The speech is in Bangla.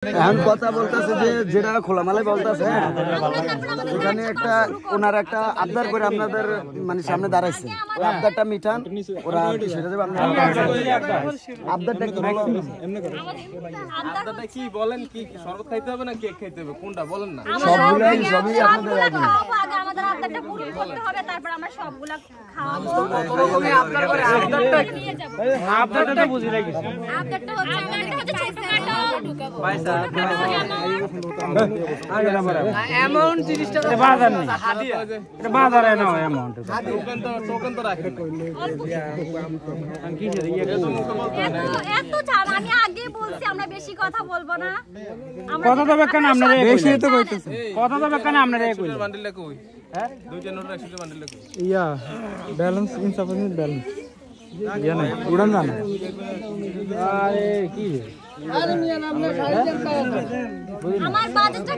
এখন কথা বলতেছে যে যেটা খোলামেলায় বলতেছে, এখানে একটা ওনার একটা আবদার করে আপনাদের মানে সামনে দাঁড়াইছে, ওই আবদারটা মিটান, ওরা সেটা দেবে। আবদারটা কি বলো? আবদারটা কি বলেন? কি শরবত খাইতে হবে না কেক খাইতে হবে, কোনটা বলেন না? সবগুলাই সবই আপনাদের আগে। আমাদের আবদারটা পূরণ করতে হবে, তারপর আমরা সবগুলা খাওয়াবো। আবদারটা বুঝি লাগি। আবদারটা হচ্ছে ছোটখাটো ঢুকাবো। অ্যামাউন্ট 30 টাকা বাজার নেই, এটা বাজারে না অ্যামাউন্ট। টোকেন তো রাখেন। এত ছাড়, আমি আগে বলছি আমরা বেশি কথা বলবো না। কথা তো বেকান আপনারা বেশি তো কইতেছেন, কথা তো বেকান আপনারা কইলেন। বান্ডিলটা কই? হ্যাঁ, দুইটা নোট রাখছিস বান্ডিলটা কই? ইয়া ব্যালেন্স ইনসাফিসিয়েন্ট ব্যালেন্স ইয়া না উড়ান জানা। আরে কি আমার বাজেটটা